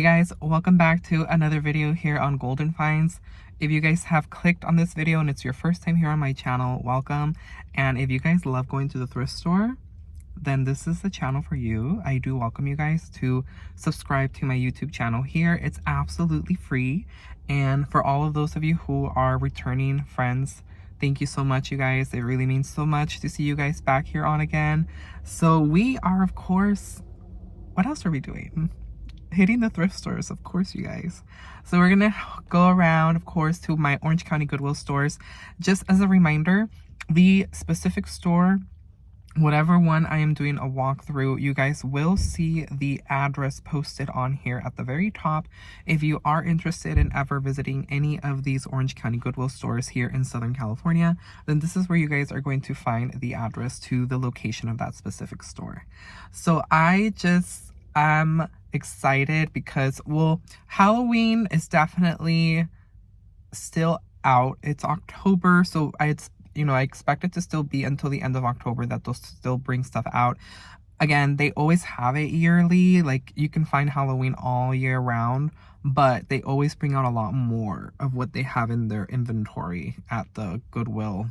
guys, welcome back to another video here on Golden Finds. If you guys have clicked on this video and it's your first time here on my channel, welcome. And if you guys love going to the thrift store, then this is the channel for you. I do welcome you guys to subscribe to my YouTube channel here. It's absolutely free. And for all of those of you who are returning friends, thank you so much, you guys. It really means so much to see you guys back here on again. So we are, of course, what else are we doing? Hitting the thrift stores, of course, you guys. So we're gonna go around, of course, to my Orange County Goodwill stores. Just as a reminder, the specific store, whatever one I am doing a walkthrough, you guys will see the address posted on here at the very top. If you are interested in ever visiting any of these Orange County Goodwill stores here in Southern California, then this is where you guys are going to find the address to the location of that specific store. So I just am excited because, well, Halloween is definitely still out. It's October, so I expect it to still be until the end of October that they'll still bring stuff out. Again, they always have it yearly. Like, you can find Halloween all year round, but they always bring out a lot more of what they have in their inventory at the Goodwill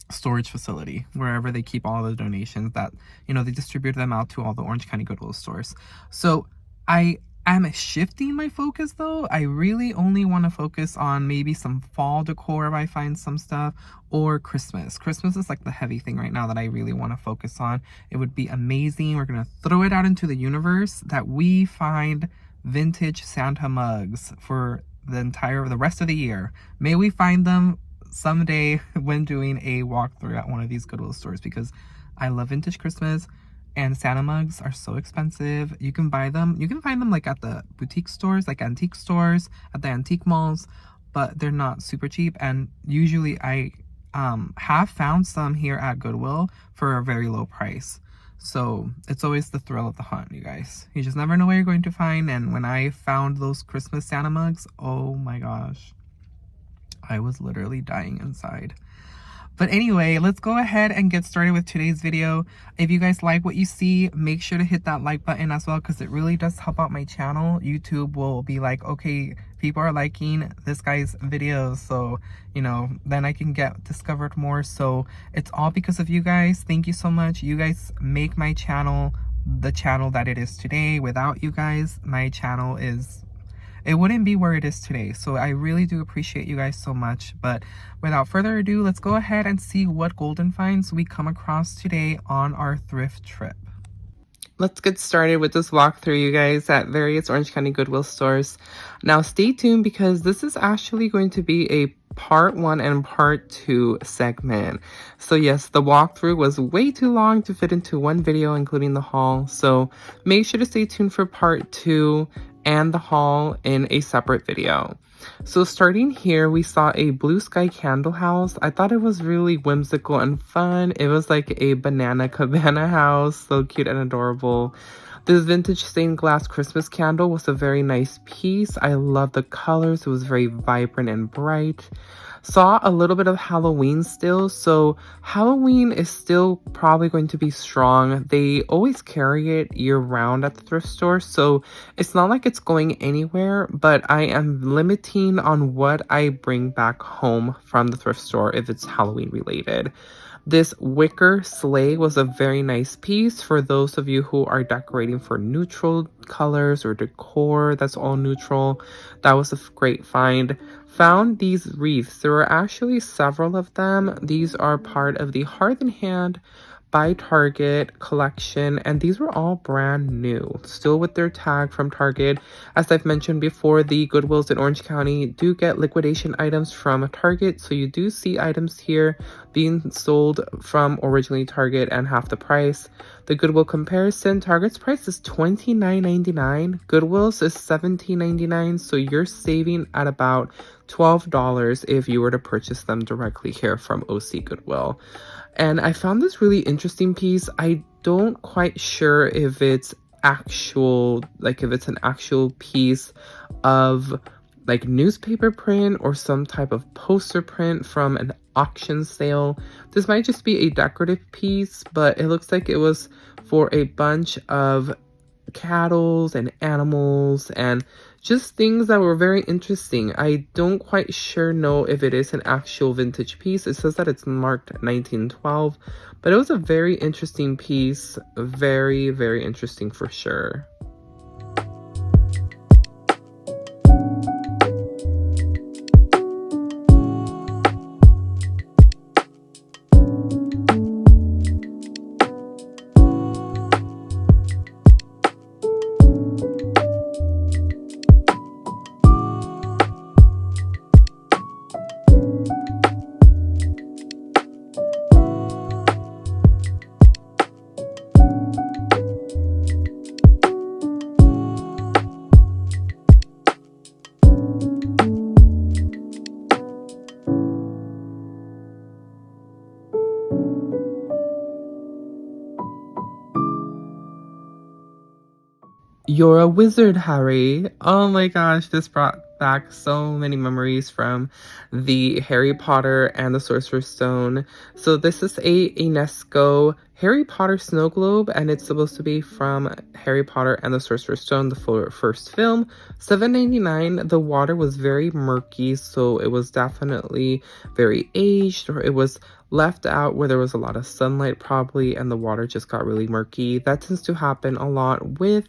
storage facility, wherever they keep all the donations that, they distribute them out to all the Orange County Goodwill stores. So I am shifting my focus, though. I really only want to focus on maybe some fall decor if I find some stuff, or Christmas. Christmas is like the heavy thing right now that I really want to focus on. It would be amazing. We're going to throw it out into the universe that we find vintage Santa mugs for the rest of the year. May we find them someday when doing a walkthrough at one of these Goodwill stores, because I love vintage Christmas, and Santa mugs are so expensive. You can find them like at the boutique stores, like antique stores, at the antique malls, but they're not super cheap. And usually I have found some here at Goodwill for a very low price. So it's always the thrill of the hunt, you guys. You just never know where you're going to find. And when I found those Christmas Santa mugs, oh my gosh, I was literally dying inside. But anyway, let's go ahead and get started with today's video. If you guys like what you see, make sure to hit that like button as well, because it really does help out my channel. YouTube will be like, okay, people are liking this guy's videos, so then I can get discovered more. So it's all because of you guys. Thank you so much. You guys make my channel the channel that it is today. Without you guys, my channel it wouldn't be where it is today. So I really do appreciate you guys so much. But without further ado, let's go ahead and see what golden finds we come across today on our thrift trip. Let's get started with this walkthrough, you guys, at various Orange County Goodwill stores. Now stay tuned, because this is actually going to be a part 1 and part 2 segment. So yes, the walkthrough was way too long to fit into one video, including the haul. So make sure to stay tuned for part 2 and the haul in a separate video. So starting here, we saw a blue sky candle house. I thought it was really whimsical and fun. It was like a banana cabana house, so cute and adorable. This vintage stained glass Christmas candle was a very nice piece. I love the colors. It was very vibrant and bright. Saw a little bit of Halloween still, so Halloween is still probably going to be strong. They always carry it year round at the thrift store, so it's not like it's going anywhere, but I am limiting on what I bring back home from the thrift store if it's Halloween related. This wicker sleigh was a very nice piece for those of you who are decorating for neutral colors or decor that's all neutral. That was a great find. Found these wreaths. There were actually several of them. These are part of the Hearth and Hand by Target collection, and these were all brand new, still with their tag from Target. As I've mentioned before, the Goodwills in Orange County do get liquidation items from Target, so you do see items here being sold from originally Target and half the price. The Goodwill comparison, Target's price is $29.99, Goodwill's is $17.99, so you're saving at about $12 if you were to purchase them directly here from OC Goodwill. And I found this really interesting piece. I don't quite sure if it's an actual piece of like newspaper print or some type of poster print from an auction sale. This might just be a decorative piece, but it looks like it was for a bunch of cattle and animals and just things that were very interesting. I don't quite sure know if it is an actual vintage piece. It says that it's marked 1912, but it was a very interesting piece. Very, very interesting for sure. You're a wizard, Harry. Oh my gosh, this brought back so many memories from the Harry Potter and the Sorcerer's Stone. So this is a UNESCO Harry Potter snow globe, and it's supposed to be from Harry Potter and the Sorcerer's Stone, the first film. $7.99. The water was very murky, so it was definitely very aged, or it was left out where there was a lot of sunlight probably, and the water just got really murky. That tends to happen a lot with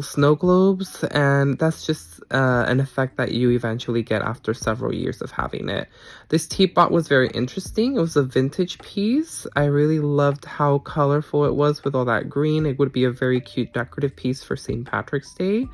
snow globes, and that's just an effect that you eventually get after several years of having it. This teapot was very interesting. It was a vintage piece. I really loved how colorful it was with all that green. It would be a very cute decorative piece for St. Patrick's Day.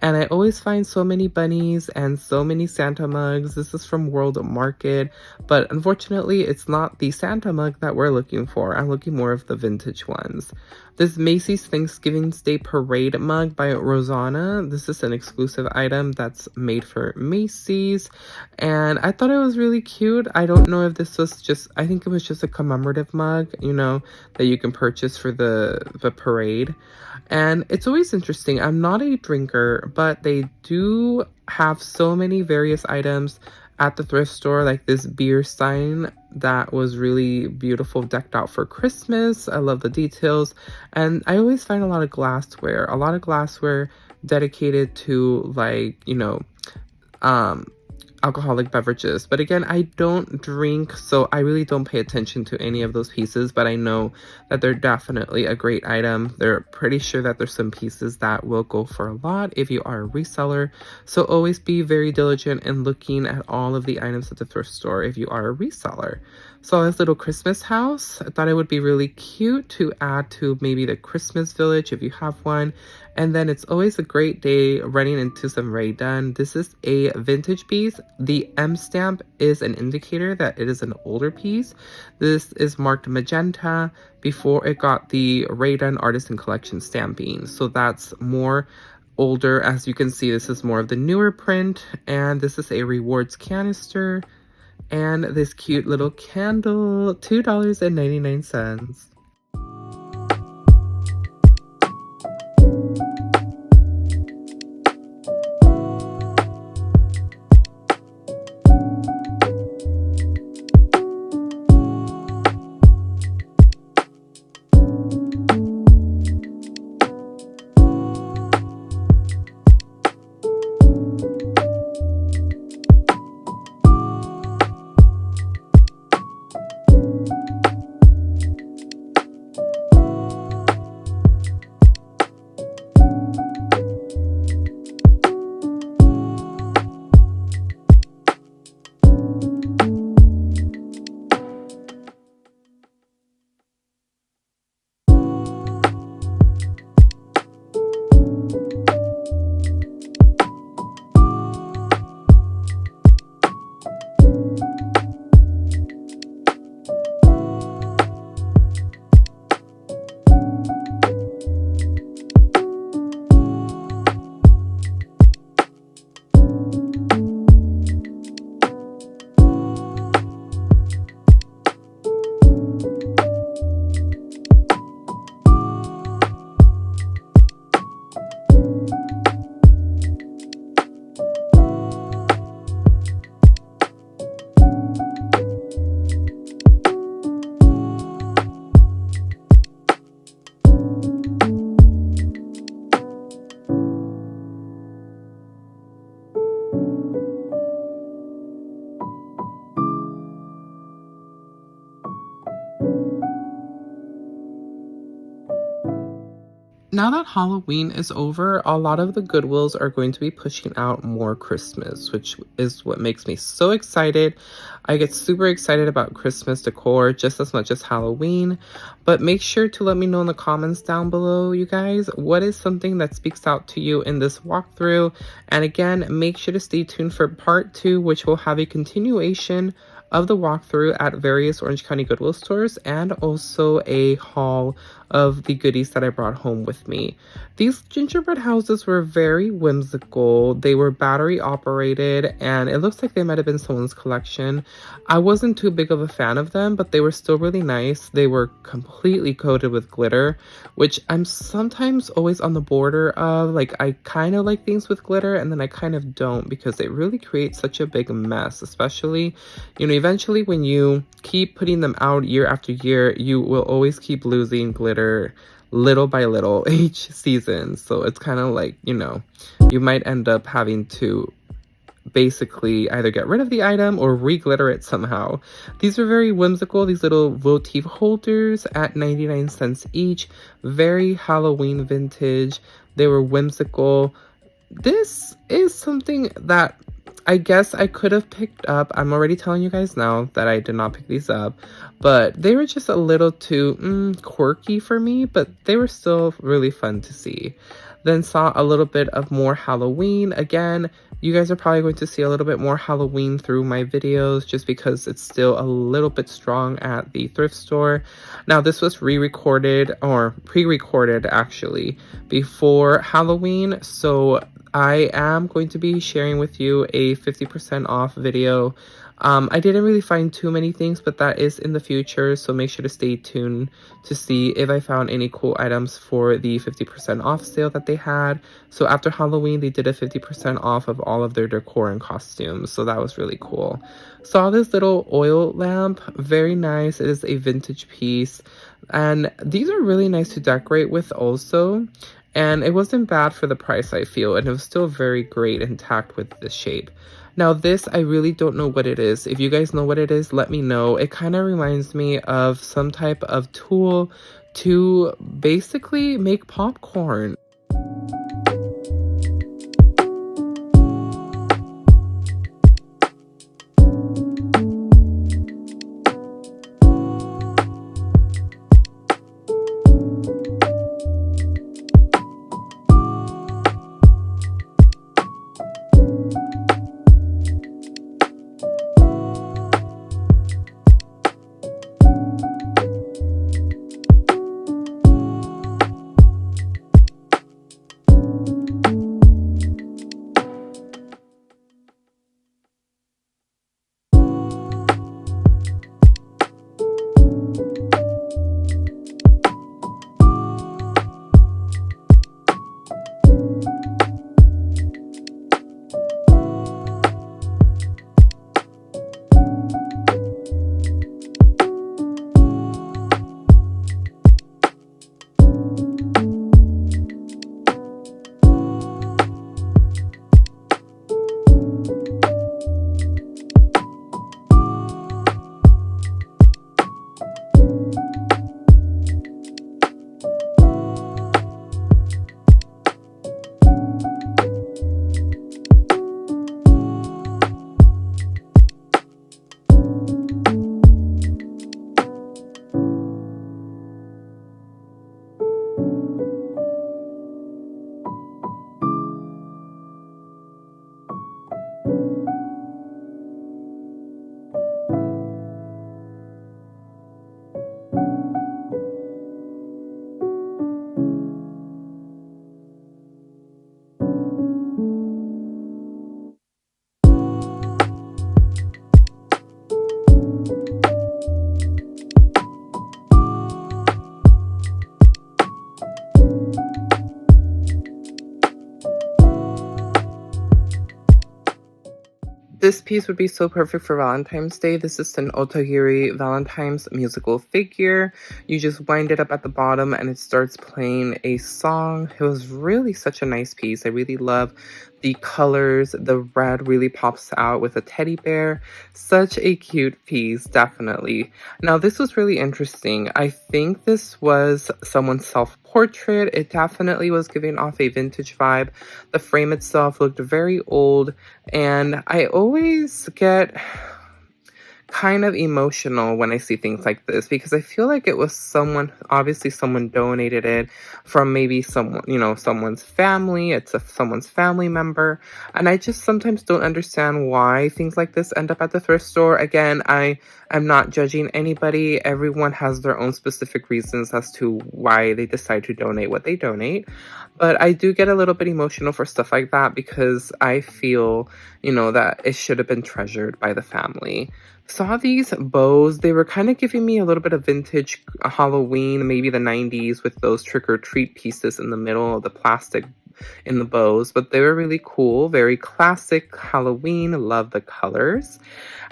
And I always find so many bunnies and so many Santa mugs. This is from World Market, but unfortunately it's not the Santa mug that we're looking for. I'm looking more of the vintage ones. This Macy's Thanksgiving Day Parade mug by Rosanna. This is an exclusive item that's made for Macy's, and I thought it was really cute. I don't know if this was just, I think it was just a commemorative mug, you know, that you can purchase for the parade. And it's always interesting. I'm not a drinker, but they do have so many various items at the thrift store, like this beer sign that was really beautiful, decked out for Christmas. I love the details. And I always find a lot of glassware dedicated to, like, you know, alcoholic beverages. But again, I don't drink, so I really don't pay attention to any of those pieces, but I know that they're definitely a great item. They're pretty sure that there's some pieces that will go for a lot if you are a reseller, so always be very diligent in looking at all of the items at the thrift store if you are a reseller. So this little Christmas house, I thought it would be really cute to add to maybe the Christmas village if you have one. And then it's always a great day running into some Rae Dunn. This is a vintage piece. The M stamp is an indicator that it is an older piece. This is marked magenta before it got the Rae Dunn Artisan Collection stamping. So that's more older. As you can see, this is more of the newer print. And this is a rewards canister. And this cute little candle, $2.99. Now that Halloween is over, a lot of the Goodwills are going to be pushing out more Christmas, which is what makes me so excited. I get super excited about Christmas decor just as much as Halloween, but make sure to let me know in the comments down below, you guys, what is something that speaks out to you in this walkthrough? And again, make sure to stay tuned for part 2, which will have a continuation of the walkthrough at various Orange County Goodwill stores and also a haul of the goodies that I brought home with me. These gingerbread houses were very whimsical. They were battery operated and it looks like they might have been someone's collection. I wasn't too big of a fan of them, but they were still really nice. They were completely coated with glitter, which I'm sometimes always on the border of. Like, I kind of like things with glitter and then I kind of don't, because it really creates such a big mess, especially, you know, eventually when you keep putting them out year after year, you will always keep losing glitter little by little each season. So it's kind of like, you know, you might end up having to basically either get rid of the item or re-glitter it somehow. These are very whimsical, these little votive holders at 99 cents each. Very Halloween vintage. They were whimsical. This is something that I guess I could have picked up. I'm already telling you guys now that I did not pick these up, but they were just a little too quirky for me, but they were still really fun to see. Then saw a little bit of more Halloween. Again, you guys are probably going to see a little bit more Halloween through my videos just because it's still a little bit strong at the thrift store. Now, this was re-recorded or pre-recorded actually before Halloween, so I am going to be sharing with you a 50% off video. I didn't really find too many things, but that is in the future, so make sure to stay tuned to see if I found any cool items for the 50% off sale that they had. So after Halloween, they did a 50% off of all of their decor and costumes, so that was really cool. Saw this little oil lamp, very nice. It is a vintage piece, and these are really nice to decorate with also. And it wasn't bad for the price, I feel, and it was still very great intact with the shape. Now this, I really don't know what it is. If you guys know what it is, let me know. It kind of reminds me of some type of tool to basically make popcorn. This piece would be so perfect for Valentine's Day. This is an Otagiri Valentine's musical figure. You just wind it up at the bottom and it starts playing a song. It was really such a nice piece. I really love the colors, the red really pops out with a teddy bear. Such a cute piece, definitely. Now, this was really interesting. I think this was someone's self-portrait. It definitely was giving off a vintage vibe. The frame itself looked very old, and I always get kind of emotional when I see things like this because I feel like it was someone, obviously someone donated it from maybe someone, someone's family. It's someone's family member. And I just sometimes don't understand why things like this end up at the thrift store. Again, I'm not judging anybody. Everyone has their own specific reasons as to why they decide to donate what they donate. But I do get a little bit emotional for stuff like that because I feel, that it should have been treasured by the family. Saw these bows. They were kind of giving me a little bit of vintage Halloween, maybe the 90s, with those trick or treat pieces in the middle of the plastic in the bows, but they were really cool, very classic Halloween. Love the colors.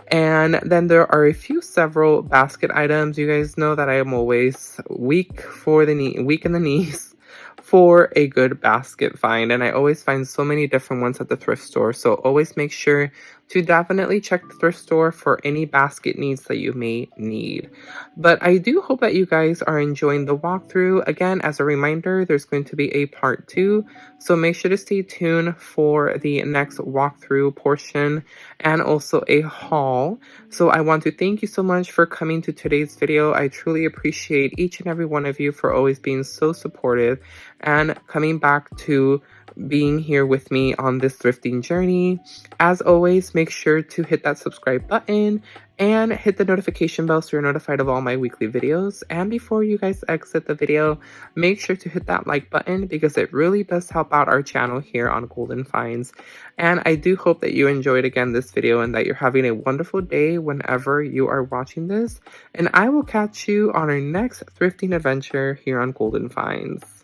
And then there are several basket items. You guys know that I am always weak in the knees for a good basket find, and I always find so many different ones at the thrift store. So always make sure to definitely check the thrift store for any basket needs that you may need. But I do hope that you guys are enjoying the walkthrough. Again, as a reminder, there's going to be a part 2, so make sure to stay tuned for the next walkthrough portion and also a haul. So I want to thank you so much for coming to today's video. I truly appreciate each and every one of you for always being so supportive and coming back to being here with me on this thrifting journey. As always, make sure to hit that subscribe button and hit the notification bell so you're notified of all my weekly videos. And before you guys exit the video, make sure to hit that like button because it really does help out our channel here on Golden Finds. And I do hope that you enjoyed again this video and that you're having a wonderful day whenever you are watching this. And I will catch you on our next thrifting adventure here on Golden Finds.